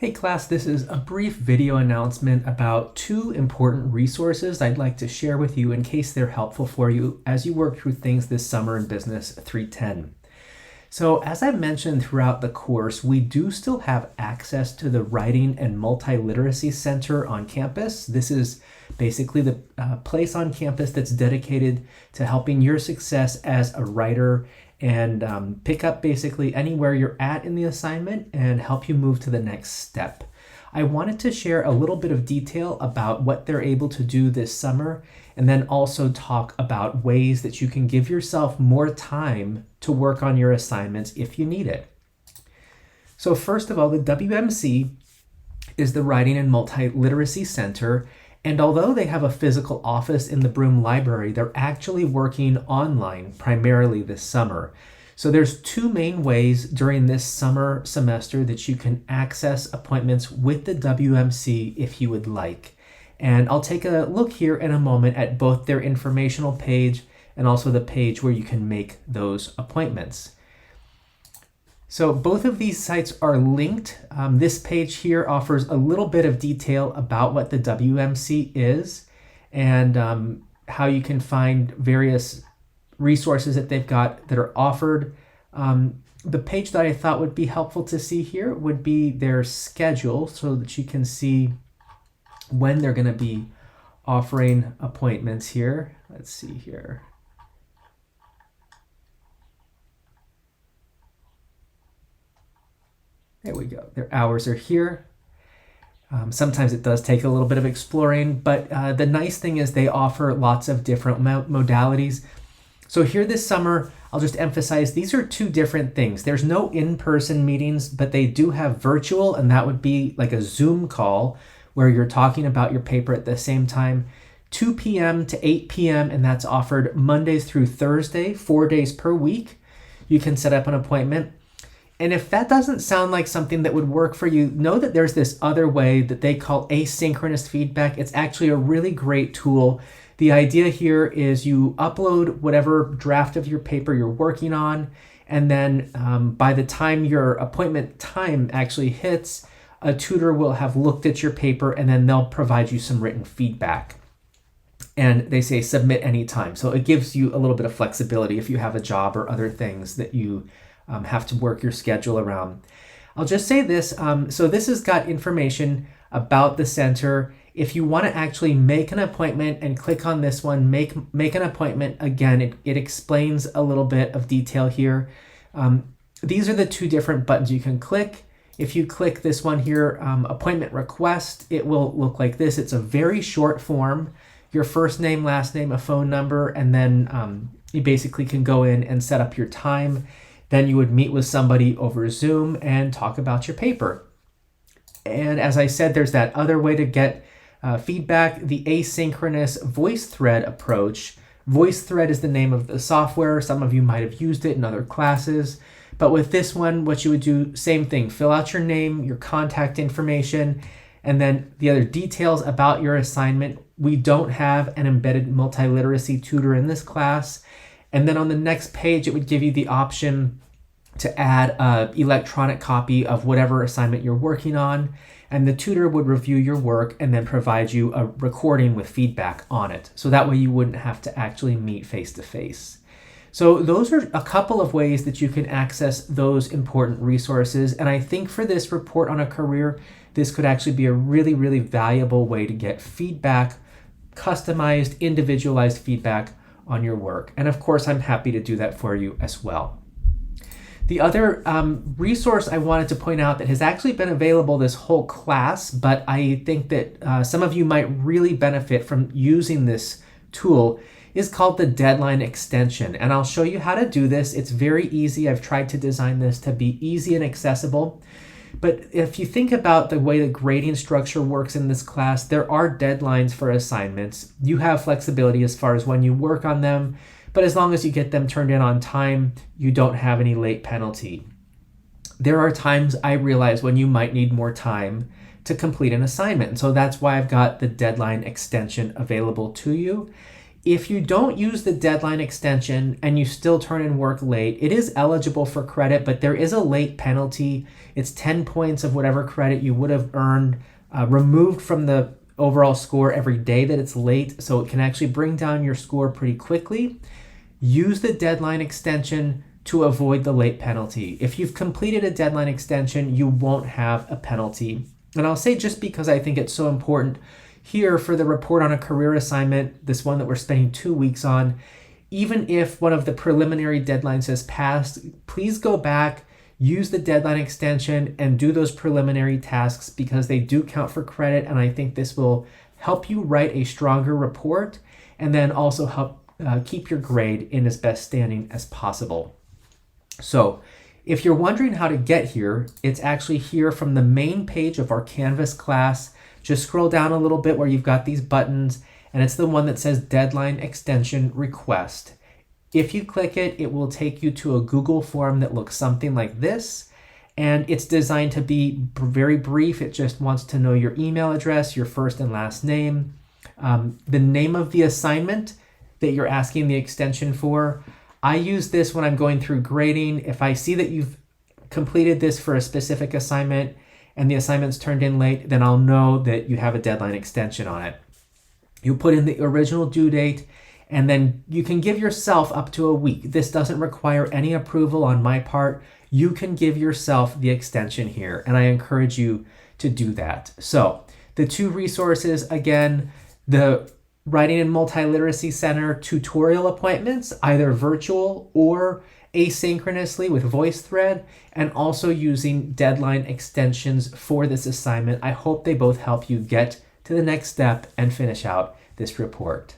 Hey class, this is a brief video announcement about two important resources I'd like to share with you in case they're helpful for you as you work through things this summer in Business 310. So as I've mentioned throughout the course, we do still have access to the Writing and Multiliteracy Center on campus. This is basically the place on campus that's dedicated to helping your success as a writer and pick up basically anywhere you're at in the assignment and help you move to the next step. I wanted to share a little bit of detail about what they're able to do this summer, and then also talk about ways that you can give yourself more time to work on your assignments if you need it. So first of all, the WMC is the Writing and Multiliteracy Center, and although they have a physical office in the Broome Library, they're actually working online primarily this summer. So there's two main ways during this summer semester that you can access appointments with the WMC if you would like. And I'll take a look here in a moment at both their informational page and also the page where you can make those appointments. So both of these sites are linked. This page here offers a little bit of detail about what the WMC is and how you can find various resources that they've got that are offered. The page that I thought would be helpful to see here would be their schedule so that you can see when they're going to be offering appointments here. Let's see here. There we go. Their hours are here. Sometimes it does take a little bit of exploring, but the nice thing is they offer lots of different modalities. So here this summer, I'll just emphasize these are two different things. There's no in-person meetings, but they do have virtual, and that would be like a Zoom call where you're talking about your paper at the same time, 2 p.m. to 8 p.m., and that's offered Mondays through Thursday, 4 days per week. You can set up an appointment. And if that doesn't sound like something that would work for you, know that there's this other way that they call asynchronous feedback. It's actually a really great tool. The idea here is you upload whatever draft of your paper you're working on, and then by the time your appointment time actually hits, a tutor will have looked at your paper and then they'll provide you some written feedback. And they say submit anytime. So it gives you a little bit of flexibility if you have a job or other things that you have to work your schedule around. I'll just say this, so this has got information about the center. If you want to actually make an appointment and click on this one, make an appointment, again, it explains a little bit of detail here. These are the two different buttons you can click. If you click this one here, appointment request, it will look like this. It's a very short form, your first name, last name, a phone number, and then you basically can go in and set up your time. Then you would meet with somebody over Zoom and talk about your paper. And as I said, there's that other way to get feedback, the asynchronous VoiceThread approach. VoiceThread is the name of the software. Some of you might have used it in other classes. But with this one, what you would do, same thing, fill out your name, your contact information, and then the other details about your assignment. We don't have an embedded multiliteracy tutor in this class. And then on the next page, it would give you the option to add an electronic copy of whatever assignment you're working on. And the tutor would review your work and then provide you a recording with feedback on it. So that way you wouldn't have to actually meet face to face. So those are a couple of ways that you can access those important resources. And I think for this report on a career, this could actually be a really, really valuable way to get feedback, customized, individualized feedback on your work. And of course, I'm happy to do that for you as well. The other resource I wanted to point out that has actually been available this whole class, but I think that some of you might really benefit from using this tool, is called the deadline extension. And I'll show you how to do this. It's very easy. I've tried to design this to be easy and accessible. But if you think about the way the grading structure works in this class, there are deadlines for assignments. You have flexibility as far as when you work on them, but as long as you get them turned in on time, you don't have any late penalty. There are times I realize when you might need more time to complete an assignment. And so that's why I've got the deadline extension available to you. If you don't use the deadline extension and you still turn in work late, it is eligible for credit, but there is a late penalty. It's 10 points of whatever credit you would have earned, removed from the overall score every day that it's late, so it can actually bring down your score pretty quickly. Use the deadline extension to avoid the late penalty. If you've completed a deadline extension, you won't have a penalty. And I'll say, just because I think it's so important, here for the report on a career assignment, this one that we're spending 2 weeks on, even if one of the preliminary deadlines has passed, please go back, use the deadline extension, and do those preliminary tasks, because they do count for credit. And I think this will help you write a stronger report, and then also help keep your grade in as best standing as possible. So if you're wondering how to get here, it's actually here from the main page of our Canvas class. Just scroll down a little bit where you've got these buttons, and it's the one that says Deadline Extension Request. If you click it, it will take you to a Google form that looks something like this, and it's designed to be very brief. It just wants to know your email address, your first and last name, the name of the assignment that you're asking the extension for. I use this when I'm going through grading. If I see that you've completed this for a specific assignment and the assignment's turned in late, then I'll know that you have a deadline extension on it. You put in the original due date, and then you can give yourself up to a week. This doesn't require any approval on my part. You can give yourself the extension here, and I encourage you to do that. So the 2 resources, again, the Writing and Multiliteracy Center tutorial appointments, either virtual or asynchronously with VoiceThread, and also using deadline extensions for this assignment. I hope they both help you get to the next step and finish out this report.